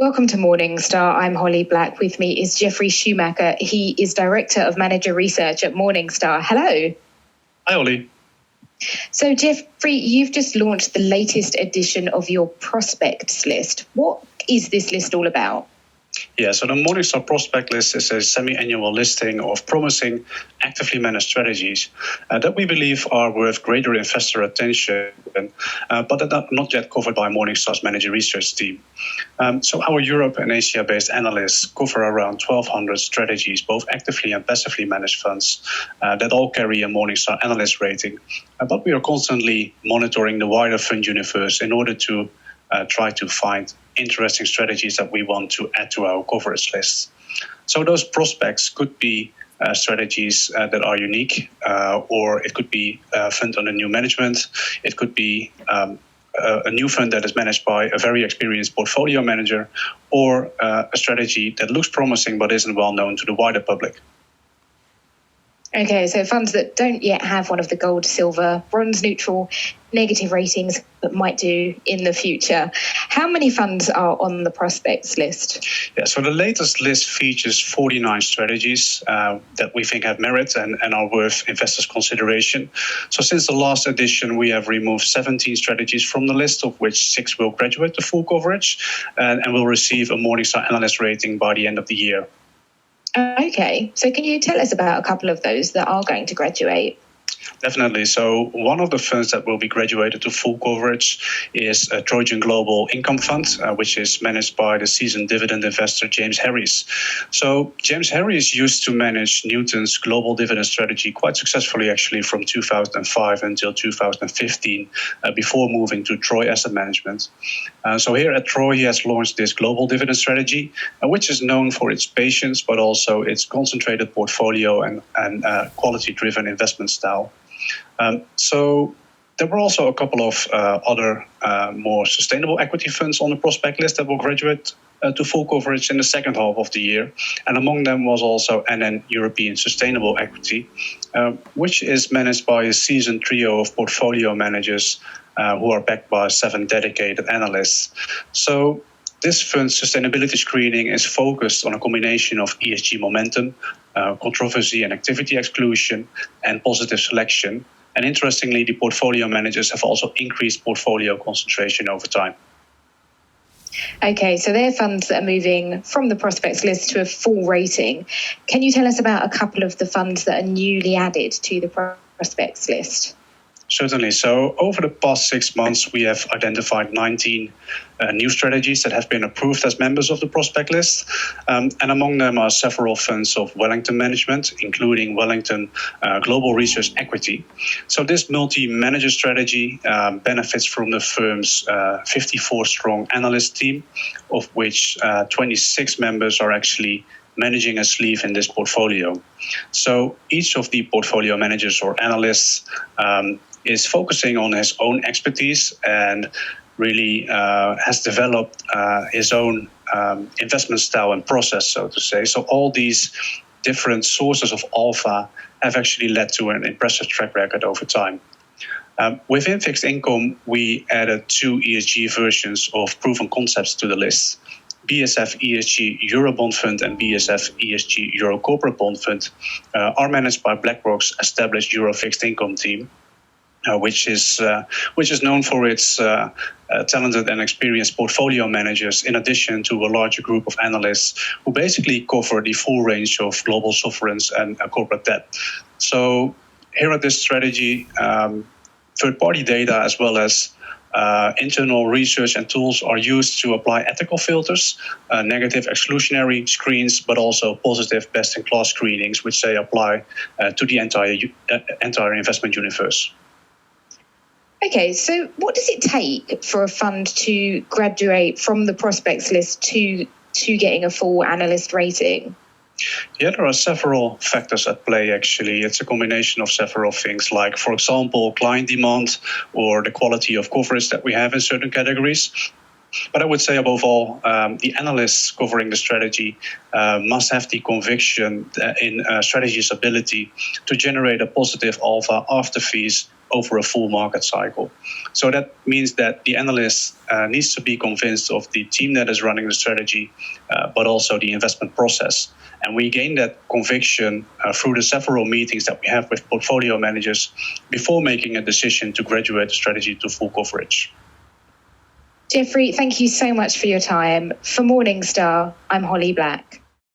Welcome to Morningstar. I'm Holly Black. With me is Jeffrey Schumacher. He is Director of Manager Research at Morningstar. Hello. Hi, Holly. So, Jeffrey, you've just launched the latest edition of your prospects list. What is this list all about? Yeah, so the Morningstar Prospect List is a semi-annual listing of promising, actively managed strategies that we believe are worth greater investor attention, but that are not yet covered by Morningstar's manager research team. So our Europe and Asia-based analysts cover around 1,200 strategies, both actively and passively managed funds, that all carry a Morningstar analyst rating. But we are constantly monitoring the wider fund universe in order to try to find interesting strategies that we want to add to our coverage list. So those prospects could be strategies that are unique, or it could be a fund under new management. It could be a new fund that is managed by a very experienced portfolio manager, or a strategy that looks promising but isn't well known to the wider public. Okay, so funds that don't yet have one of the gold, silver, bronze, neutral, negative ratings but might do in the future. How many funds are on the prospects list? Yeah, so the latest list features 49 strategies that we think have merit and are worth investors' consideration. So since the last edition, we have removed 17 strategies from the list, of which 6 will graduate to full coverage and will receive a Morningstar analyst rating by the end of the year. Okay, so can you tell us about a couple of those that are going to graduate? Definitely. So one of the funds that will be graduated to full coverage is a Trojan Global Income Fund, which is managed by the seasoned dividend investor James Harris. So James Harris used to manage Newton's global dividend strategy quite successfully, actually, from 2005 until 2015, before moving to Troy Asset Management. So here at Troy, he has launched this global dividend strategy, which is known for its patience, but also its concentrated portfolio and quality-driven investment style. So there were also a couple of other more sustainable equity funds on the prospect list that will graduate to full coverage in the second half of the year. And among them was also NN European Sustainable Equity, which is managed by a seasoned trio of portfolio managers who are backed by 7 dedicated analysts. So this fund's sustainability screening is focused on a combination of ESG momentum, controversy and activity exclusion, and positive selection. And interestingly, the portfolio managers have also increased portfolio concentration over time. Okay, so they're funds that are moving from the prospects list to a full rating. Can you tell us about a couple of the funds that are newly added to the prospects list? Certainly. So over the past 6 months, we have identified 19 new strategies that have been approved as members of the prospect list. And among them are several funds of Wellington Management, including Wellington Global Research Equity. So this multi-manager strategy benefits from the firm's 54-strong analyst team, of which 26 members are actually managing a sleeve in this portfolio. So each of the portfolio managers or analysts is focusing on his own expertise and really has developed his own investment style and process, so to say. So all these different sources of alpha have actually led to an impressive track record over time. Within fixed income, we added 2 ESG versions of proven concepts to the list. BSF ESG Eurobond Fund and BSF ESG Euro Corporate Bond Fund are managed by BlackRock's established Euro fixed income team, which is known for its talented and experienced portfolio managers, in addition to a larger group of analysts who basically cover the full range of global sovereigns and corporate debt. So here at this strategy, third-party data as well as internal research and tools are used to apply ethical filters, negative exclusionary screens, but also positive best-in-class screenings, which they apply to the entire investment universe. Okay, so what does it take for a fund to graduate from the prospects list to getting a full analyst rating? Yeah, there are several factors at play, actually. It's a combination of several things, like, for example, client demand or the quality of coverage that we have in certain categories. But I would say, above all, the analysts covering the strategy must have the conviction in strategy's ability to generate a positive alpha after fees over a full market cycle. So that means that the analyst needs to be convinced of the team that is running the strategy, but also the investment process. And we gain that conviction through the several meetings that we have with portfolio managers before making a decision to graduate the strategy to full coverage. Jeffrey, thank you so much for your time. For Morningstar, I'm Holly Black.